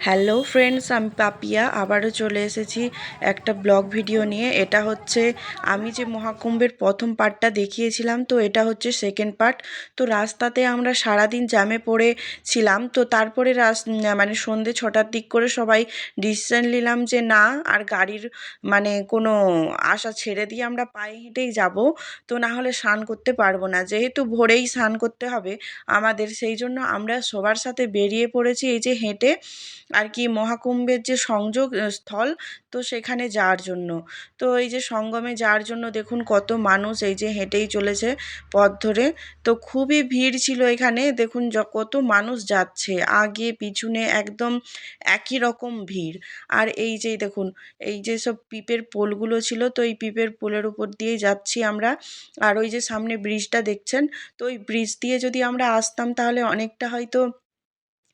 Hello friends, আমি পাপিয়া আবারও চলে এসেছি একটা ব্লগ ভিডিও নিয়ে। এটা হচ্ছে আমি যে মহাকুম্ভের প্রথম পার্টটা দেখিয়েছিলাম, তো এটা হচ্ছে সেকেন্ড পার্ট। তো রাস্তাতে আমরা সারাদিন জ্যামে পড়েছিলাম। তো তারপরে মানে সন্ধে 6টার দিক করে সবাই ডিসিশন নিলাম যে না আর গাড়ির মানে কোনো আশা ছেড়ে দিয়ে আমরা পায়ে হেঁটেই যাব। তো না হলে স্নান করতে পারবো না, যেহেতু ভোরেই স্নান করতে হবে আমাদের, সেই জন্য আমরা সবার সাথে বেরিয়ে পড়েছি এই যে হেঁটে আর কি মহাকুম্ভের যে সংযোগ স্থল, তো সেখানে যাওয়ার জন্য। তো এই যে সঙ্গমে যাওয়ার জন্য দেখুন কত মানুষ এই যে হেঁটেই চলেছে পথ ধরে। তো খুবই ভিড় ছিল এখানে, দেখুন কত মানুষ যাচ্ছে আগে পিছনে, একদম একই রকম ভিড়। আর এই যে দেখুন এই যে সব পিপের পোলগুলো ছিল, তো এই পিপের পোলের উপর দিয়েই যাচ্ছি আমরা। আর ওই যে সামনে ব্রিজটা দেখছেন, তো ওই ব্রিজ দিয়ে যদি আমরা আসতাম তাহলে অনেকটা হয়তো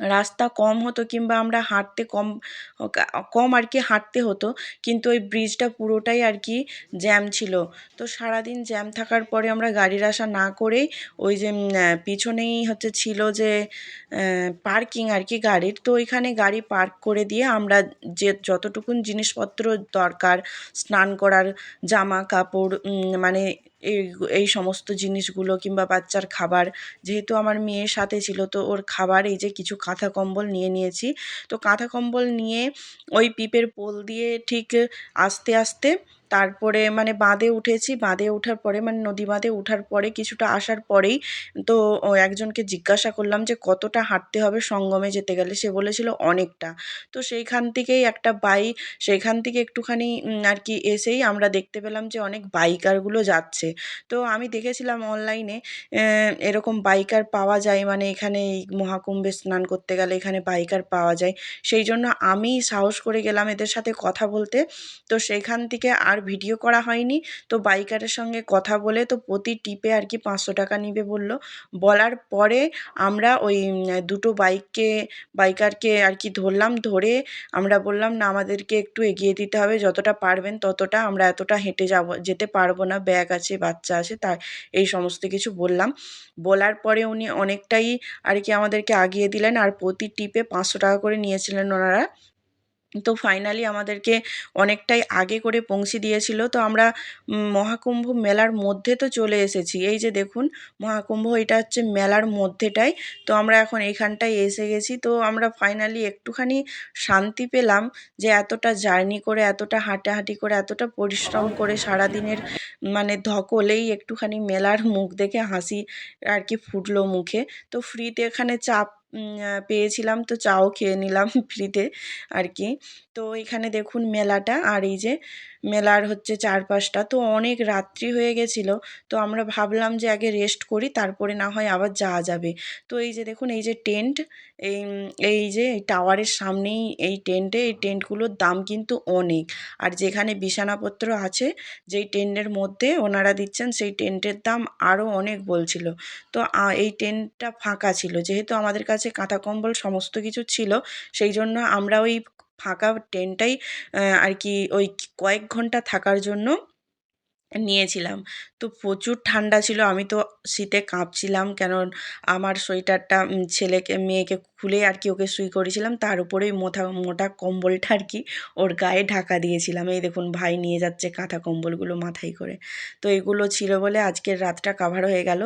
রাস্তা কম হতো, কিংবা আমরা হাঁটতে কম আর কি হাঁটতে হতো। কিন্তু ওই ব্রিজটা পুরোটাই আর কি জ্যাম ছিল। তো সারাদিন জ্যাম থাকার পরে আমরা গাড়ির আশা না করেই ওই যে পিছনেই হচ্ছে ছিল যে পার্কিং আর কি গাড়ির, তো ওইখানে গাড়ি পার্ক করে দিয়ে আমরা যে যতটুকুন জিনিসপত্র দরকার, স্নান করার জামা কাপড়, মানে এই এই সমস্ত জিনিসগুলো, কিংবা বাচ্চার খাবার, যেহেতু আমার মেয়ের সাথে ছিল তো ওর খাবার, এই যে কিছু কাঁথা কম্বল নিয়ে নিয়েছি। তো কাঁথা কম্বল নিয়ে ওই পিপের পোল দিয়ে ঠিক আস্তে আস্তে তারপরে মানে বাঁধে উঠেছি। বাঁধে ওঠার পরে মানে নদী বাঁধে ওঠার পরে কিছুটা আসার পরেই তো ও একজনকে জিজ্ঞাসা করলাম যে কতটা হাঁটতে হবে সঙ্গমে যেতে গেলে। সে বলেছিল অনেকটা। তো সেইখান থেকেই একটা সেইখান থেকে একটুখানি আর কি এসেই আমরা দেখতে পেলাম যে অনেক বাইকারগুলো যাচ্ছে। তো আমি দেখেছিলাম অনলাইনে এরকম বাইকার পাওয়া যায়, মানে এখানে এই মহাকুম্ভে স্নান করতে গেলে এখানে বাইকার পাওয়া যায়। সেই জন্য আমি সাহস করে গেলাম এদের সাথে কথা বলতে। তো সেইখান থেকে আর ভিডিও করা হয়নি। তো বাইকারের সঙ্গে কথা বলে তো প্রতি টিপে আর কি 500 টাকা নিবে বলল। বলার পরে আমরা ওই দুটো বাইকারকে আর কি ধরলাম। ধরে আমরা বললাম না আমাদেরকে একটু এগিয়ে দিতে হবে, যতটা পারবেন ততটা, আমরা এতটা হেঁটে যেতে পারবো না, ব্যাগ আছে বাচ্চা আছে, তাই এই সমস্ত কিছু বললাম। বলার পরে উনি অনেকটাই আর কি আমাদেরকে আগিয়ে দিলেন, আর প্রতি টিপে 500 টাকা করে নিয়েছিলেন ওনারা। তো ফাইনালি আমাদেরকে অনেকটাই আগে করে পৌঁছে দিয়েছিল। তো আমরা মহাকুম্ভ মেলার মধ্যে তো চলে এসেছি। এই যে দেখুন মহাকুম্ভ, এটা হচ্ছে মেলার মধ্যেটাই। তো আমরা এখন এইখানটায় এসে গেছি। তো আমরা ফাইনালি একটুখানি শান্তি পেলাম যে এতটা জার্নি করে, এতটা হাঁটাহাঁটি করে, এতটা পরিশ্রম করে সারাদিনের মানে ধকলেই একটুখানি মেলার মুখ দেখে হাসি আর কি ফুটলো মুখে। তো ফ্রিতে এখানে চা পেয়েছিলাম, তো চাও খেয়ে নিলাম ফ্রিতে আর কি। তো এখানে দেখুন মেলাটা, আর এই যে মেলার হচ্ছে চারপাশটা, তো অনেক রাত্রি হয়ে গেছিলো। তো আমরা ভাবলাম যে আগে রেস্ট করি, তারপরে না হয় আবার যাওয়া যাবে। তো এই যে দেখুন এই যে টেন্ট, এই এই যে এই টাওয়ারের সামনেই এই টেন্টগুলোর দাম কিন্তু অনেক। আর যেখানে বিছানাপত্র আছে যেই টেন্টের মধ্যে ওনারা দিচ্ছেন, সেই টেন্টের দাম আরও অনেক বলছিল। তো এই টেন্টটা ফাঁকা ছিল, যেহেতু আমাদের কাছে কাঁথা কম্বল সমস্ত কিছু ছিল, সেই জন্য আমরা ওই ফাঁকা টেন্টটাই আর কি ওই কয়েক ঘন্টা থাকার জন্য নিয়েছিলাম। তো প্রচুর ঠান্ডা ছিল, আমি তো শীতে কাঁপছিলাম, কারণ আমার সোয়েটারটা মেয়েকে খুলে আর কি ওকে শুই করেছিলাম, তার উপরেই মোটা মোটা কম্বলটা আর কি ওর গায়ে ঢাকা দিয়েছিলাম। এই দেখুন ভাই নিয়ে যাচ্ছে কাঁথা কম্বলগুলো মাথায় করে। তো এগুলো ছিল বলে আজকের রাতটা কাভার হয়ে গেল।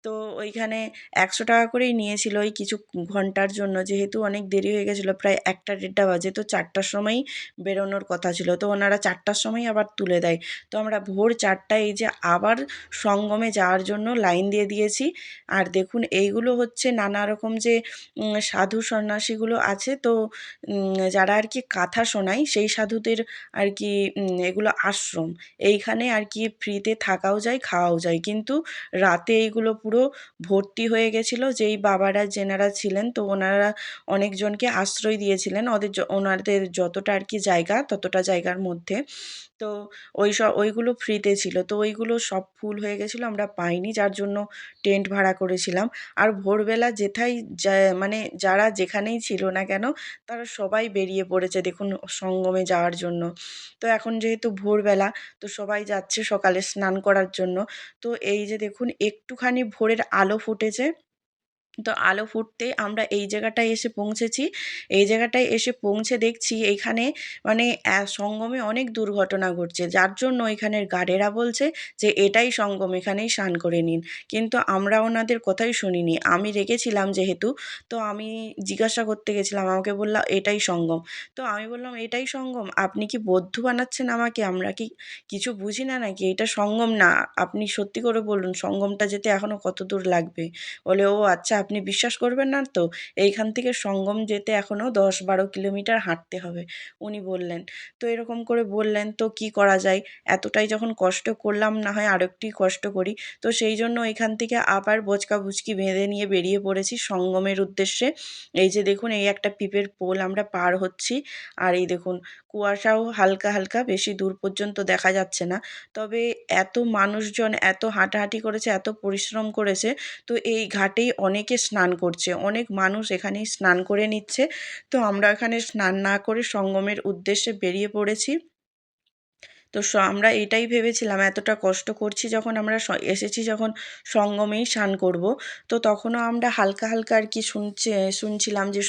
তো ওইখানে 100 টাকা করেই নিয়েছিল ওই কিছু ঘন্টার জন্য, যেহেতু অনেক দেরি হয়ে গেছিলো, প্রায় 1টা 1:30 বাজে। তো 4টার সময়ই বেরোনোর কথা ছিল, তো ওনারা 4টার সময় আবার তুলে দেয়। তো আমরা ভোর 4টায় এই যে আবার সঙ্গমে যাওয়ার জন্য লাইন দিয়ে দিয়েছি। আর দেখুন এইগুলো হচ্ছে নানা রকম যে সাধু সন্ন্যাসীগুলো আছে, তো যারা আর কি কাঁথা শোনায় সেই সাধুদের আর কি এগুলো আশ্রম। এইখানে আর কি ফ্রিতে থাকাও যায়, খাওয়াও যায়, কিন্তু রাতে এইগুলো পুরো ভর্তি হয়ে গেছিলো। যেই বাবারা যেনারা ছিলেন, তো ওনারা অনেকজনকে আশ্রয় দিয়েছিলেন, ওনাদের যতটা আর কি জায়গা ততটা জায়গার মধ্যে। তো ওইগুলো ফ্রিতে ছিল, তো ওইগুলো সব ফুল হয়ে গেছিলো, আমরা পাইনি, যার জন্য টেন্ট ভাড়া করেছিলাম। আর ভোরবেলা মানে যারা যেখানেই ছিল না কেন, তারা সবাই বেরিয়ে পড়েছে দেখুন সঙ্গমে যাওয়ার জন্য। তো এখন যেহেতু ভোরবেলা, তো সবাই যাচ্ছে সকালে স্নান করার জন্য। তো এই যে দেখুন একটুখানি ভোরের আলো ফুটেছে, তো আলো ফুটতে আমরা এই জায়গাটায় এসে পৌঁছেছি। এই জায়গাটায় এসে পৌঁছে দেখছি এইখানে মানে সঙ্গমে অনেক দুর্ঘটনা ঘটছে। যার জন্য এখানের গার্ডেরা বলছে যে এটাই সঙ্গম, এখানেই স্নান করে নিন। কিন্তু আমরা ওনাদের কথাই শুনিনি। আমি রেগেছিলাম যেহেতু, তো আমি জিজ্ঞাসা করতে গেছিলাম। আমাকে বলল এটাই সঙ্গম। তো আমি বললাম এটাই সঙ্গম? আপনি কি বদ্ধু বানাচ্ছেন আমাকে? আমরা কি কিছু বুঝি না নাকি? এটা সঙ্গম না। আপনি সত্যি করে বলুন সঙ্গমটা যেতে এখনো কত দূর লাগবে? বলে, ও আচ্ছা, আপনি বিশ্বাস করবেন না তো, এইখান থেকে সঙ্গম যেতে এখনও 10-12 কিলোমিটার হাঁটতে হবে, উনি বললেন। তো এরকম করে বললেন, তো কি করা যায়? এতটাই যখন কষ্ট করলাম, না হয় আরও একটু কষ্ট করি। তো সেই জন্য এখান থেকে আবার বোঁচকা বুচকি বেঁধে নিয়ে বেরিয়ে পড়েছি সঙ্গমের উদ্দেশ্যে। এই যে দেখুন, এই একটা পিপের পোল আমরা পার হচ্ছি। আর এই দেখুন, কুয়াশাও হালকা হালকা, বেশি দূর পর্যন্ত দেখা যাচ্ছে না। তবে এত মানুষজন এত হাঁটাহাঁটি করেছে, এত পরিশ্রম করেছে, তো এই ঘাটেই অনেকে স্নান করছে, অনেক মানুষ এখানেই স্নান করে নিচ্ছে। তো আমরা এখানে স্নান না করে সঙ্গমের উদ্দেশ্যে বেরিয়ে পড়েছি। তো আমরা এটাই ভেবেছিলাম, এতটা কষ্ট করছি যখন আমরা এসেছি যখন সঙ্গমেই স্নান করব, তো তখনও আমরা হালকা হালকা আর কি শুনছিলাম যে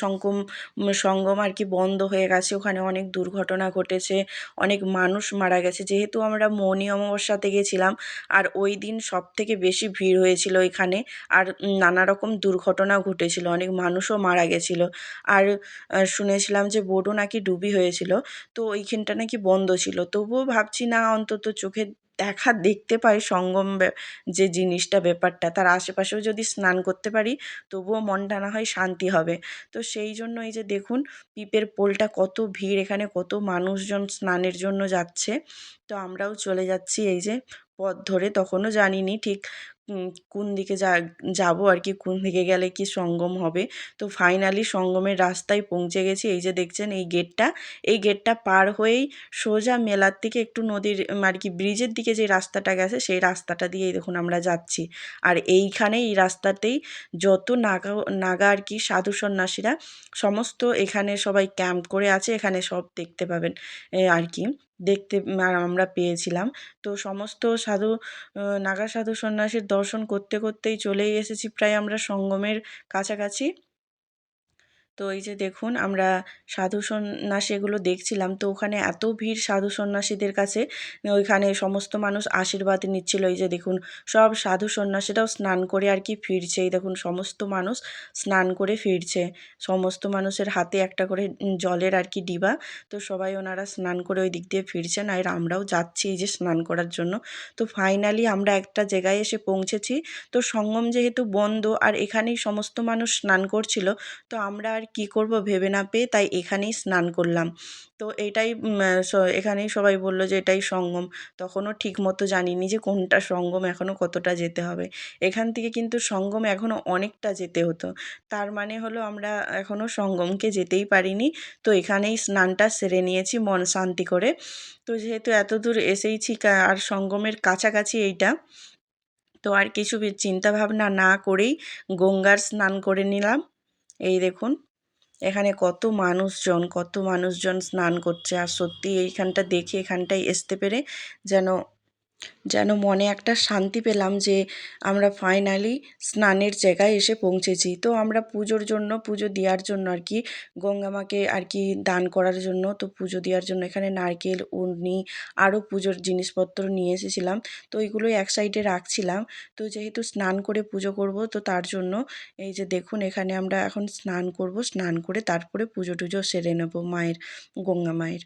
সঙ্গম আর কি বন্ধ হয়ে গেছে, ওখানে অনেক দুর্ঘটনা ঘটেছে, অনেক মানুষ মারা গেছে। যেহেতু আমরা মৌনী অমাবস্যাতে গেছিলাম, আর ওই দিন সব থেকে বেশি ভিড় হয়েছিল এখানে, আর নানা রকম দুর্ঘটনা ঘটেছিল, অনেক মানুষও মারা গেছিল। আর শুনেছিলাম যে বোটও নাকি ডুবি হয়েছিল। তো ওইখানটা নাকি বন্ধ ছিল। তবুও ভাবছি না, অন্তত চোখে দেখতে পাই সঙ্গম যে জিনিসটা, ব্যাপারটা, তার আশেপাশেও যদি স্নান করতে পারি, তবুও মনটা না হয় শান্তি হবে। তো সেই জন্য এই যে দেখুন, পিপের পোলটা কত ভিড়, এখানে কত মানুষজন স্নানের জন্য যাচ্ছে। তো আমরাও চলে যাচ্ছি এই যে পথ ধরে। তখনও জানিনি ঠিক কোন দিকে যাবো আর কি, কোন দিকে গেলে কি সঙ্গম হবে। তো ফাইনালি সঙ্গমের রাস্তায় পৌঁছে গেছি। এই যে দেখছেন এই গেটটা, এই গেটটা পার হয়েই সোজা মেলার থেকে একটু নদীর আর কি ব্রিজের দিকে যে রাস্তাটা গেছে, সেই রাস্তাটা দিয়েই দেখুন আমরা যাচ্ছি। আর এইখানে এই রাস্তাতেই যত নাগা আর কি সাধু সন্ন্যাসীরা সমস্ত এখানে সবাই ক্যাম্প করে আছে, এখানে সব দেখতে পাবেন আর কি, দেখতে আমরা পেয়েছিলাম। তো সমস্ত নাগা সাধু সন্ন্যাসীর দর্শন করতে করতেই চলেই এসেছি প্রায় আমরা সঙ্গমের কাছাকাছি। তো এই যে দেখুন, আমরা সাধু সন্ন্যাসী এগুলো দেখছিলাম, তো ওখানে এত ভিড় সাধু সন্ন্যাসীদের কাছে, ওইখানে সমস্ত মানুষ আশীর্বাদ নিচ্ছিল। এই যে দেখুন, সব সাধু সন্ন্যাসীরাও স্নান করে আর কি ফিরছে। এই দেখুন, সমস্ত মানুষ স্নান করে ফিরছে, সমস্ত মানুষের হাতে একটা করে জলের আর কি ডিবা। তো সবাই ওনারা স্নান করে ওই দিক দিয়ে ফিরছেন, আর আমরাও যাচ্ছি এই যে স্নান করার জন্য। তো ফাইনালি আমরা একটা জায়গায় এসে পৌঁছেছি। তো সঙ্গম যেহেতু বন্ধ আর এখানেই সমস্ত মানুষ স্নান করছিল, তো আমরা আর কি করব ভেবে না পেয়ে তাই এখানেই স্নান করলাম। তো এটাই এখানেই সবাই বলল যে এটাই সঙ্গম। তখনও ঠিক মতো জানিনি যে কোনটা সঙ্গম, এখনও কতটা যেতে হবে। এখান থেকে কিন্তু সঙ্গম এখনও অনেকটা যেতে হতো। তার মানে হলো আমরা এখনও সঙ্গমকে যেতেই পারিনি। তো এখানেই স্নানটা সেরে নিয়েছি মন শান্তি করে। তো যেহেতু এত দূর এসেইছি, আর সঙ্গমের কাছাকাছি এইটা, তো আর কিছু চিন্তা ভাবনা না করেই গঙ্গার স্নান করে নিলাম। এই দেখুন, এখানে কত মানুষজন স্নান করছে। আর সত্যি এইখানটা দেখে, এখানটায় আসতে পেরে যেন যেন মনে একটা শান্তি পেলাম যে আমরা ফাইনালি স্নানের জায়গায় এসে পৌঁছেছি। তো আমরা পুজো দেওয়ার জন্য আর কি, গঙ্গা মাকে আর কি দান করার জন্য, তো পুজো দেওয়ার জন্য এখানে নারকেল, উর্নি, আরও পুজোর জিনিসপত্র নিয়ে এসেছিলাম। তো ওইগুলোই এক সাইডে রাখছিলাম। তো যেহেতু স্নান করে পুজো করব, তো তার জন্য এই যে দেখুন, এখানে আমরা এখন স্নান করব, স্নান করে তারপরে পুজো টুজো সেরে নেব মায়ের, গঙ্গা মায়ের।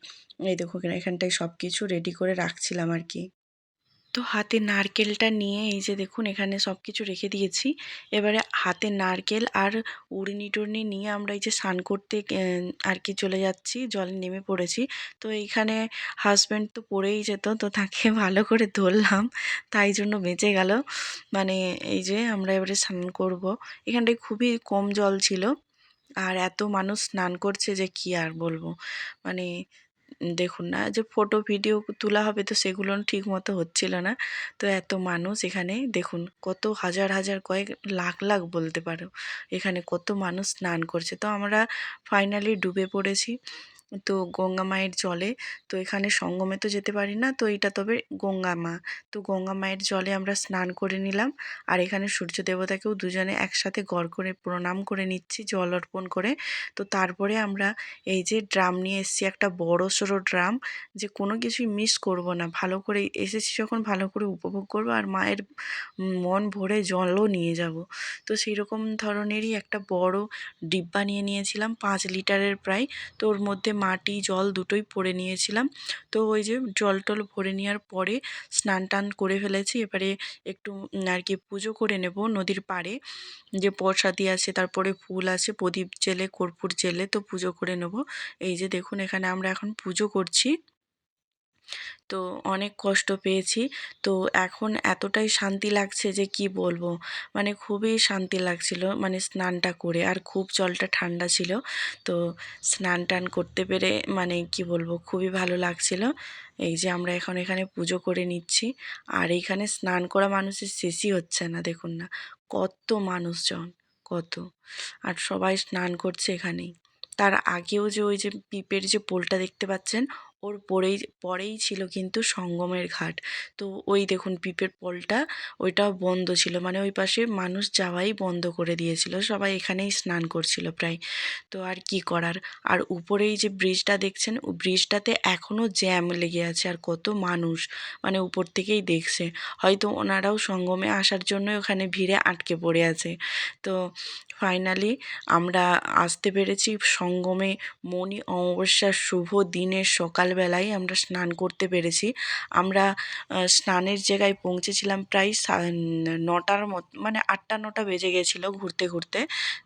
এই দেখুন, এখানটায় সব কিছু রেডি করে রাখছিলাম আর কি। তো হাতে নারকেলটা নিয়ে এই যে দেখুন, এখানে সব কিছু রেখে দিয়েছি। এবারে হাতে নারকেল আর উড়নি টুড়নি নিয়ে আমরা এই যে স্নান করতে আর কি চলে যাচ্ছি, জলে নেমে পড়েছি। তো এইখানে হাজব্যান্ড তো পড়েই যেত, তো তাকে ভালো করে ধরলাম, তাই জন্য বেঁচে গেল। মানে এই যে আমরা এবারে স্নান করব, এখানটায় খুবই কম জল ছিল, আর এত মানুষ স্নান করছে যে কি আর বলবো। মানে দেখুন না, যে ফটো ভিডিও তোলা হবে, তো সেগুলো ঠিক মতো হচ্ছিল না। তো এত মানুষ এখানে দেখুন, কত হাজার হাজার, কয়েক লাখ লাখ বলতে পারো, এখানে কত মানুষ স্নান করছে। তো আমরা ফাইনালি ডুবে পড়েছি। তো গঙ্গা মায়ের জলে, তো এখানে সঙ্গমে তো যেতে পারি না, তো এটা তবে গঙ্গা মা। তো গঙ্গা মায়ের জলে আমরা স্নান করে নিলাম, আর এখানে সূর্য দেবতাকেও দুজনে একসাথে গড় করে প্রণাম করে নিচ্ছি জল অর্পণ করে। তো তারপরে আমরা এই যে ড্রাম নিয়ে এসেছি, একটা বড় সড়ো ড্রাম, যে কোনো কিছুই মিস করব না, ভালো করে এসেছি যখন ভালো করে উপভোগ করব, আর মায়ের মন ভরে জলও নিয়ে যাব। তো সেই রকম ধরনেরই একটা বড় ডিব্বা নিয়ে নিয়েছিলাম 5 লিটারের প্রায়। তো ওর মধ্যে মাটি জল দুটোই ভরে নিয়েছিলাম। তো ওই যে জল টল ভরে নেওয়ার পরে স্নান টান করে ফেলেছি, এবারে একটু আর কি পুজো করে নেব নদীর পাড়ে, যে প্রসাদি আছে, তারপরে ফুল আছে, প্রদীপ জেলে কর্পূর জেলে তো পুজো করে নেব। এই যে দেখুন এখানে আমরা এখন পুজো করছি। তো অনেক কষ্ট পেয়েছি। তো এখন এতটাই শান্তি লাগছে যে কি বলবো, মানে খুবই শান্তি লাগছিল মানে স্নানটা করে, আর খুব জলটা ঠান্ডা ছিল। তো স্নান টান করতে পেরে মানে কি বলবো, খুবই ভালো লাগছিল। এই যে আমরা এখন এখানে পুজো করে নিচ্ছি, আর এইখানে স্নান করা মানুষের শেষই হচ্ছে না, দেখুন না কত মানুষজন, কত, আর সবাই স্নান করছে এখানেই। তার আগেও যে ওই যে পিপের যে পোলটা দেখতে পাচ্ছেন, ওর পরেই ছিল কিন্তু সঙ্গমের ঘাট। তো ওই দেখুন পিপের পোলটা, ওইটাও বন্ধ ছিল, মানে ওই পাশে মানুষ যাওয়াই বন্ধ করে দিয়েছিল, সবাই এখানেই স্নান করছিল প্রায়। তো আর কি করার। আর উপরেই যে ব্রিজটা দেখছেন, ও ব্রিজটাতে এখনও জ্যাম লেগে আছে, আর কত মানুষ মানে উপর থেকেই দেখছে, হয়তো ওনারাও সঙ্গমে আসার জন্য ওখানে ভিড়ে আটকে পড়ে আছে। তো ফাইনালি আমরা আসতে পেরেছি সঙ্গমে, মৌনী অমাবস্যার শুভ দিনের সকালবেলায় আমরা স্নান করতে পেরেছি। আমরা স্নানের জায়গায় পৌঁছেছিলাম প্রায় 9টার মানে 8টা 9টা বেজে গেছিলো ঘুরতে ঘুরতে।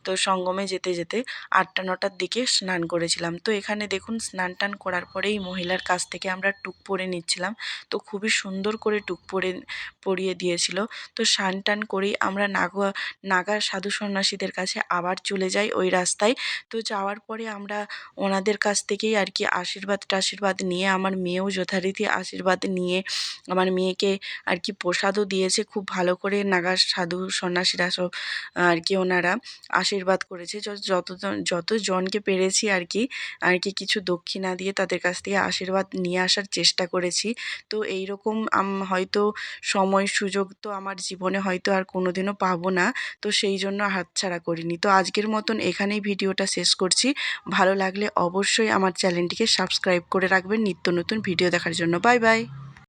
তো সঙ্গমে যেতে যেতে 8টা 9টার দিকে স্নান করেছিলাম। তো এখানে দেখুন স্নান টান করার পরেই মহিলার কাছ থেকে আমরা টুক পরে নিচ্ছিলাম। তো খুবই সুন্দর করে টুক পরিয়ে দিয়েছিল। তো স্নান টান করেই আমরা নাগা সাধু সন্ন্যাসীদের কাছে আবার চলে যাই ওই রাস্তায়। তো যাওয়ার পরে আমরা ওনাদের কাছ থেকেই আর কি আশীর্বাদ নিয়ে, আমার মেয়েও যথারীতি আশীর্বাদ নিয়ে, আমার মেয়েকে আর কি প্রসাদও দিয়েছে, খুব ভালো করে নাগা সাধু সন্ন্যাসীরা সব আর কি ওনারা আশীর্বাদ করেছে, যতজনকে পেরেছি আর কি কিছু দক্ষিণা দিয়ে তাদের কাছ থেকে আশীর্বাদ নিয়ে আসার চেষ্টা করেছি। তো এইরকম হয়তো সময় সুযোগ তো আমার জীবনে হয়তো আর কোনোদিনও পাবো না, তো সেই জন্য হাতছাড়া করিনি। তো আজকের মতন এখানেই ভিডিওটা শেষ করছি। ভালো লাগলে অবশ্যই আমার চ্যানেলটিকে সাবস্ক্রাইব করে রাখবেন নিত্য নতুন ভিডিও দেখার জন্য। Bye bye.